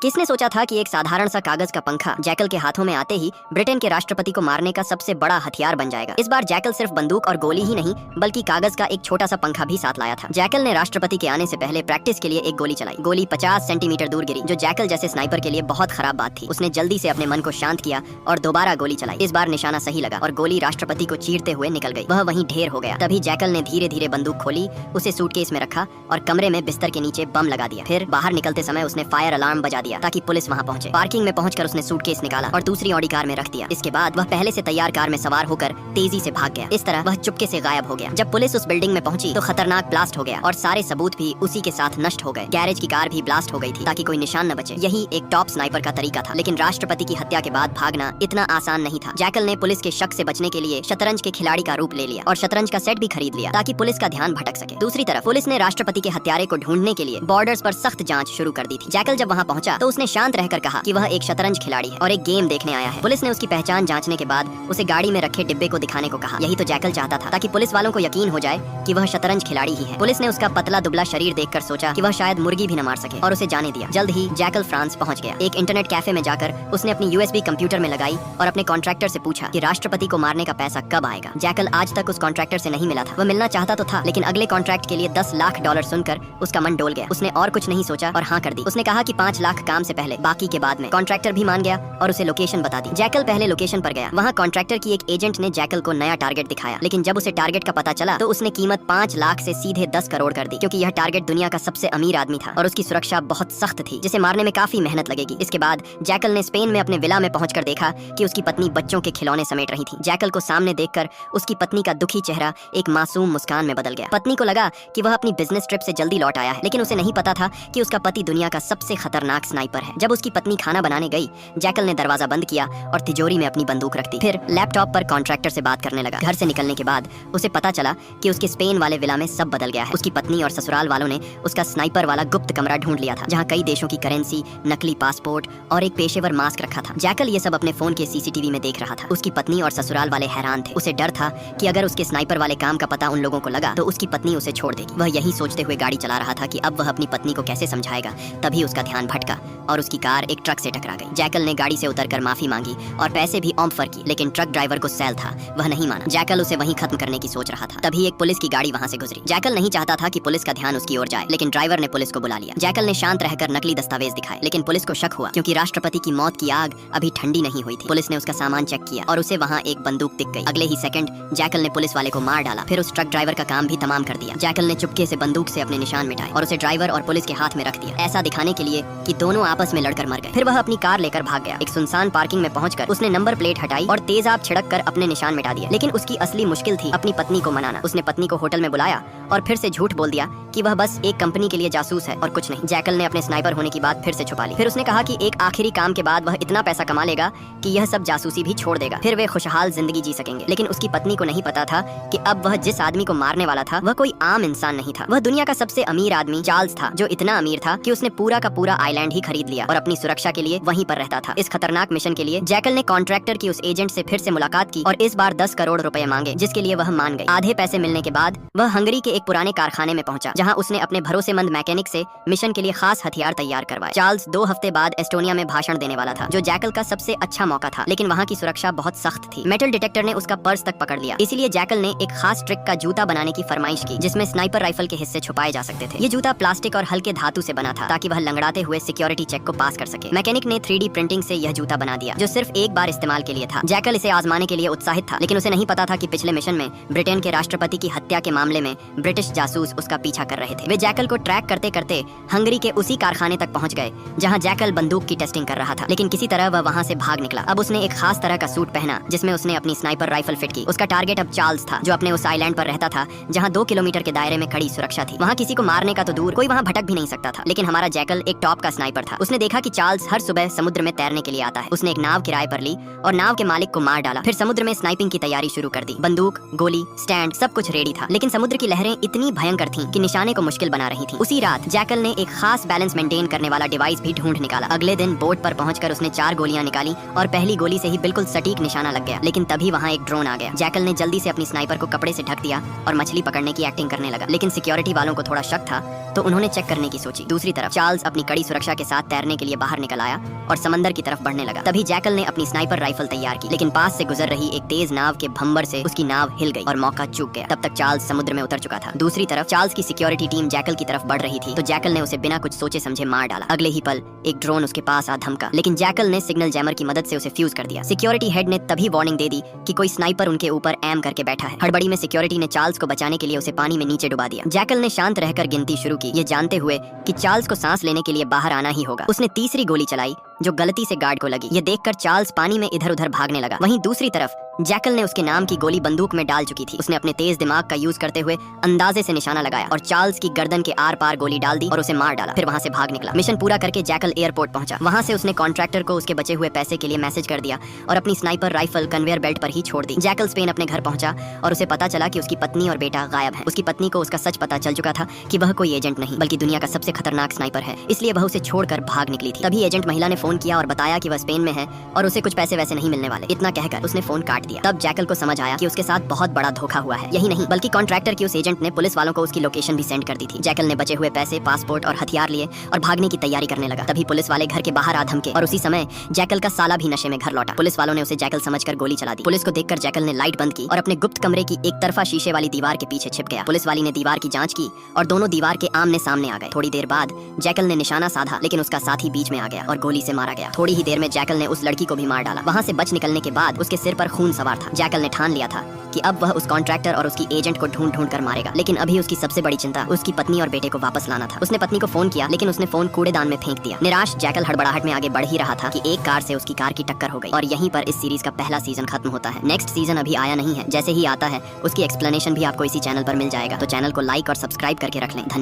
किसने सोचा था कि एक साधारण सा कागज का पंखा जैकल के हाथों में आते ही ब्रिटेन के राष्ट्रपति को मारने का सबसे बड़ा हथियार बन जाएगा। इस बार जैकल सिर्फ बंदूक और गोली ही नहीं बल्कि कागज का एक छोटा सा पंखा भी साथ लाया था। जैकल ने राष्ट्रपति के आने से पहले प्रैक्टिस के लिए एक गोली चलाई। गोली 50 सेंटीमीटर दूर गिरी, जो जैकल जैसे स्नाइपर के लिए बहुत खराब बात थी। उसने जल्दी से अपने मन को शांत किया और दोबारा गोली चलाई। इस बार निशाना सही लगा और गोली राष्ट्रपति को चीरते हुए निकल गई। वह वहीं ढेर हो गया। तभी जैकल ने धीरे धीरे बंदूक खोली, उसे सूटकेस में रखा और कमरे में बिस्तर के नीचे बम लगा दिया। फिर बाहर निकलते समय उसने फायर अलार्म बजा दिया ताकि पुलिस वहां पहुंचे। पार्किंग में पहुंचकर उसने सूटकेस निकाला और दूसरी ऑडी कार में रख दिया। इसके बाद वह पहले से तैयार कार में सवार होकर तेजी से भाग गया। इस तरह वह चुपके से गायब हो गया। जब पुलिस उस बिल्डिंग में पहुंची तो खतरनाक ब्लास्ट हो गया और सारे सबूत भी उसी के साथ नष्ट हो गए। गैरेज की कार भी ब्लास्ट हो गई थी ताकि कोई निशान न बचे। यही एक टॉप स्नाइपर का तरीका था। लेकिन राष्ट्रपति की हत्या के बाद भागना इतना आसान नहीं था। जैकल ने पुलिस के शक से बचने के लिए शतरंज के खिलाड़ी का रूप ले लिया और शतरंज का सेट भी खरीद लिया ताकि पुलिस का ध्यान भटक सके। दूसरी तरफ पुलिस ने राष्ट्रपति के हत्यारे को ढूंढने के लिए बॉर्डर्स पर सख्त जांच शुरू कर दी थी। जैकल जब वहां पहुंचा तो उसने शांत रहकर कहा कि वह एक शतरंज खिलाड़ी है और एक गेम देखने आया है। पुलिस ने उसकी पहचान जांचने के बाद उसे गाड़ी में रखे डिब्बे को दिखाने को कहा। यही तो जैकल चाहता था, ताकि पुलिस वालों को यकीन हो जाए कि वह शतरंज खिलाड़ी ही है। पुलिस ने उसका पतला दुबला शरीर देखकर सोचा कि वह शायद मुर्गी भी न मार सके और उसे जाने दिया। जल्द ही जैकल फ्रांस पहुंच गया। एक इंटरनेट कैफे में जाकर उसने अपनी यूएसबी कंप्यूटर में लगाई और अपने कॉन्ट्रैक्टर से पूछा कि राष्ट्रपति को मारने का पैसा कब आएगा। जैकल आज तक उस कॉन्ट्रैक्टर से नहीं मिला था। वह मिलना चाहता तो था, लेकिन अगले कॉन्ट्रैक्ट के लिए $10 लाख सुनकर उसका मन डोल गया। उसने और कुछ नहीं सोचा और हाँ कर दी। उसने कहा कि 5 लाख काम से पहले, बाकी के बाद में। कॉन्ट्रैक्टर भी मान गया और उसे लोकेशन बता दी। जैकल पहले लोकेशन पर गया। वहाँ कॉन्ट्रैक्टर की एक एजेंट ने जैकल को नया टारगेट दिखाया, लेकिन जब उसे टारगेट का पता चला तो उसने कीमत 5 लाख से सीधे 10 करोड़ कर दी, क्योंकि यह टारगेट दुनिया का सबसे अमीर आदमी था और उसकी सुरक्षा बहुत सख्त थी, जिसे मारने में काफी मेहनत लगेगी। इसके बाद जैकल ने स्पेन में अपने विला में पहुंचकर देखा कि उसकी पत्नी बच्चों के खिलौने समेट रही थी। जैकल को सामने देखकर उसकी पत्नी का दुखी चेहरा एक मासूम मुस्कान में बदल गया। पत्नी को लगा कि वह अपनी बिजनेस ट्रिप से जल्दी लौट आया है, लेकिन उसे नहीं पता था कि उसका पति दुनिया का सबसे खतरनाक स्नाइपर है। जब उसकी पत्नी खाना बनाने गई, जैकल ने दरवाजा बंद किया और तिजोरी में अपनी बंदूक रख दी। फिर लैपटॉप पर कॉन्ट्रैक्टर से बात करने लगा। घर से निकलने के बाद उसे पता चला कि उसके स्पेन वाले विला में सब बदल गया है। उसकी पत्नी और ससुराल वालों ने उसका स्नाइपर वाला गुप्त कमरा ढूंढ लिया था, जहां कई देशों की करेंसी, नकली पासपोर्ट और एक पेशेवर मास्क रखा था। जैकल ये सब अपने फोन के सीसीटीवी में देख रहा था। उसकी पत्नी और ससुराल वाले हैरान थे। उसे डर था कि अगर उसके स्नाइपर वाले काम का पता उन लोगों को लगा तो उसकी पत्नी उसे छोड़ देगी। वह यही सोचते हुए गाड़ी चला रहा था कि अब वह अपनी पत्नी को कैसे समझाएगा। तभी उसका ध्यान भटका और उसकी कार एक ट्रक से टकरा गई। जैकल ने गाड़ी से उतरकर माफी मांगी और पैसे भी ऑफर की, लेकिन ट्रक ड्राइवर को सेल था, वह नहीं माना। जैकल उसे वहीं खत्म करने की सोच रहा था। तभी एक पुलिस की गाड़ी वहां से गुजरी। जैकल नहीं चाहता था कि पुलिस का ध्यान उसकी ओर जाए, लेकिन ड्राइवर ने पुलिस को बुला लिया। जैकल ने शांत रहकर नकली दस्तावेज दिखाए, लेकिन पुलिस को शक हुआ क्योंकि राष्ट्रपति की मौत की आग अभी ठंडी नहीं हुई थी। पुलिस ने उसका सामान चेक किया और उसे वहाँ एक बंदूक दिख गई। अगले ही सेकंड जैकल ने पुलिस वाले को मार डाला। फिर उस ट्रक ड्राइवर का काम भी तमाम कर दिया। जैकल ने चुपके से बंदूक से अपने निशान मिटाए और उसे ड्राइवर और पुलिस के हाथ में रख दिया, ऐसा दिखाने के लिए कि दोनों आपस में लड़कर मर गए। फिर वह अपनी कार लेकर भाग गया। एक सुनसान पार्किंग में पहुंचकर उसने नंबर प्लेट हटाई और तेजाब छिड़ककर अपने निशान मिटा दिए। लेकिन उसकी असली मुश्किल थी अपनी पत्नी को मनाना। उसने पत्नी को होटल में बुलाया और फिर से झूठ बोल दिया कि वह बस एक कंपनी के लिए जासूस है और कुछ नहीं। जैकल ने अपने स्नाइपर होने की बात फिर से छुपा ली। फिर उसने कहा कि एक आखिरी काम के बाद वह इतना पैसा कमा लेगा कि यह सब जासूसी भी छोड़ देगा, फिर वे खुशहाल जिंदगी जी सकेंगे। लेकिन उसकी पत्नी को नहीं पता था कि अब वह जिस आदमी को मारने वाला था वह कोई आम इंसान नहीं था। वह दुनिया का सबसे अमीर आदमी चार्ल्स था, जो इतना अमीर था कि उसने पूरा का पूरा आइलैंड ही खरीद लिया और अपनी सुरक्षा के लिए वहीं पर रहता था। इस खतरनाक मिशन के लिए जैकल ने कॉन्ट्रैक्टर की उस एजेंट से फिर से मुलाकात की और इस बार 10 करोड़ रुपए मांगे, जिसके लिए वह मान गई। आधे पैसे मिलने के बाद वह हंगरी के एक पुराने कारखाने में पहुंचा, जहां उसने अपने भरोसेमंद मैकेनिक से मिशन के लिए खास हथियार तैयार करवाए। चार्ल्स 2 हफ्ते बाद एस्टोनिया में भाषण देने वाला था, जो जैकल का सबसे अच्छा मौका था, लेकिन वहां की सुरक्षा बहुत सख्त थी। मेटल डिटेक्टर ने उसका पर्स तक पकड़ लिया। इसीलिए जैकल ने एक खास ट्रिक का जूता बनाने की फरमाइश की, जिसमें स्नाइपर राइफल के हिस्से छुपाए जा सकते थे। ये जूता प्लास्टिक और हल्के धातु से बना था ताकि वह लंगड़ाते हुए सिक्योरिटी चेक को पास कर सके। मैकेनिक ने 3D प्रिंटिंग से यह जूता बना दिया, जो सिर्फ एक बार इस्तेमाल के लिए था। जैकल इसे आजमाने के लिए उत्साहित था, लेकिन उसे नहीं पता था कि पिछले मिशन में ब्रिटेन के राष्ट्रपति की हत्या के मामले में ब्रिटिश जासूस उसका पीछा कर रहे थे। वे जैकल को ट्रैक करते करते हंगरी के उसी कारखाने तक पहुंच गए जहां जैकल बंदूक की टेस्टिंग कर रहा था, लेकिन किसी तरह वह वहां से भाग निकला। अब उसने एक खास तरह का सूट पहना जिसमें उसने अपनी स्नाइपर राइफल फिट की। उसका टारगेट अब चार्ल्स था, जो अपने उस आइलैंड पर रहता था जहां 2 किलोमीटर के दायरे में कड़ी सुरक्षा थी। वहां किसी को मारने का तो दूर, कोई वहां भटक भी नहीं सकता था। लेकिन हमारा जैकल एक टॉप का स्नाइपर था। उसने देखा कि चार्ल्स हर सुबह समुद्र में तैरने के लिए आता है। उसने एक नाव किराए पर ली और नाव के मालिक को मार डाला। फिर समुद्र में स्नाइपिंग की तैयारी शुरू कर दी। बंदूक, गोली, स्टैंड सब कुछ रेडी था, लेकिन समुद्र की लहरें इतनी भयंकर थीं कि निशाने को मुश्किल बना रही थी। उसी रात जैकल ने एक खास बैलेंस मेंटेन करने वाला डिवाइस भी ढूंढ निकाला। अगले दिन बोट पर पहुंचकर उसने 4 गोलियां निकाली और पहली गोली से ही बिल्कुल सटीक निशाना लग गया। लेकिन तभी वहां एक ड्रोन आ गया। जैकल ने जल्दी से अपनी स्नाइपर को कपड़े से ढक दिया और मछली पकड़ने की एक्टिंग करने लगा। लेकिन सिक्योरिटी वालों को थोड़ा शक था, तो उन्होंने चेक करने की सोची। दूसरी तरफ चार्ल्स अपनी कड़ी सुरक्षा के साथ तैरने के लिए बाहर निकल आया और समंदर की तरफ बढ़ने लगा। तभी जैकल ने अपनी स्नाइपर राइफल तैयार की, लेकिन पास से गुजर रही एक तेज नाव के भंबर से उसकी नाव हिल गई और मौका चूक गया। तब तक चार्ल्स समुद्र में उतर चुका था। दूसरी तरफ चार्ल्स की सिक्योरिटी टीम जैकल की तरफ बढ़ रही थी, तो जैकल ने उसे बिना कुछ सोचे समझे मार डाला। अगले ही पल एक ड्रोन उसके पास आ धमका, लेकिन जैकल ने सिग्नल जैमर की मदद से उसे फ्यूज कर दिया। सिक्योरिटी हेड ने तभी वार्निंग दे दी कि कोई स्नाइपर उनके ऊपर एम करके बैठा है। हड़बड़ी में सिक्योरिटी ने चार्ल्स को बचाने के लिए उसे पानी में नीचे डुबा दिया। जैकल ने शांत रहकर गिनती शुरू की, ये जानते हुए कि चार्ल्स को सांस लेने के लिए बाहर आना ही होगा। उसने तीसरी गोली चलाई जो गलती से गार्ड को लगी। ये देखकर चार्ल्स पानी में इधर उधर भागने लगा। वहीं दूसरी तरफ जैकल ने उसके नाम की गोली बंदूक में डाल चुकी थी। उसने अपने तेज दिमाग का यूज करते हुए अंदाजे से निशाना लगाया और चार्ल्स की गर्दन के आर पार गोली डाल दी और उसे मार डाला। फिर वहां से भाग निकला। मिशन पूरा करके जैकल एयरपोर्ट पहुंचा। वहां से उसने कॉन्ट्रैक्टर को उसके बचे हुए पैसे के लिए मैसेज कर दिया और अपनी स्नाइपर राइफल कन्वेयर बेल्ट पर ही छोड़ दी। जैकल स्पेन अपने घर पहुंचा और उसे पता चला कि उसकी पत्नी और बेटा गायब हैं। उसकी पत्नी को उसका सच पता चल चुका था कि वह कोई एजेंट नहीं बल्कि दुनिया का सबसे खतरनाक स्नाइपर है, इसलिए वह उसे छोड़कर भाग निकली थी। तभी एजेंट महिला ने फोन किया और बताया कि वह स्पेन में है और उसे कुछ पैसे वैसे नहीं मिलने वाले। इतना कहकर उसने फोन काट दिया। तब जैकल को समझ आया कि उसके साथ बहुत बड़ा धोखा हुआ है। यही नहीं बल्कि कॉन्ट्रैक्टर की उस एजेंट ने पुलिस वालों को उसकी लोकेशन भी सेंड कर दी थी। जैकल ने बचे हुए पैसे, पासपोर्ट और हथियार लिए और भागने की तैयारी करने लगा। तभी पुलिस वाले घर के बाहर आ धमके और उसी समय जैकल का साला भी नशे में घर लौटा। पुलिस वालों ने उसे जैकल समझकर गोली चला दी। पुलिस को देखकर जैकल ने लाइट बंद की और अपने गुप्त कमरे की एक तरफा शीशे वाली दीवार के पीछे छिप गया। पुलिस वाली ने दीवार की जांच की और दोनों दीवार के आमने सामने आ गए। थोड़ी देर बाद जैकल ने निशाना साधा, लेकिन उसका साथी बीच में आ गया और गोली से मारा गया। थोड़ी ही देर में जैकल ने उस लड़की को भी मार डाला। वहां से बच निकलने के बाद उसके सिर पर खून सवार था। जैकल ने ठान लिया था कि अब वह उस कॉन्ट्रैक्टर और उसकी एजेंट को ढूंढ ढूंढ कर मारेगा, लेकिन अभी उसकी सबसे बड़ी चिंता उसकी पत्नी और बेटे को वापस लाना था। उसने पत्नी को फोन किया, लेकिन उसने फोन कूड़ेदान में फेंक दिया। निराश जैकल हड़बड़ाहट में आगे बढ़ ही रहा था कि एक कार से उसकी कार की टक्कर हो गई और यहीं पर इस सीरीज का पहला सीजन खत्म होता है। नेक्स्ट सीजन अभी आया नहीं है, जैसे ही आता है उसकी एक्सप्लेनेशन भी आपको इसी चैनल पर मिल जाएगा। तो चैनल को लाइक और सब्सक्राइब करके रख लें। धन्यवाद।